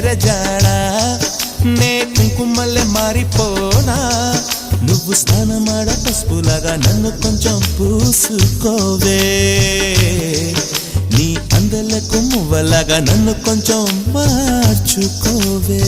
నెరజాడా నే కుంకుమల్లె మారిపోనా నువ్వు స్నానమాడ పసుపులాగా నన్ను కొంచెం పూసుకోవే నీ అందలకు మువ్వలాగా నన్ను కొంచెం మార్చుకోవే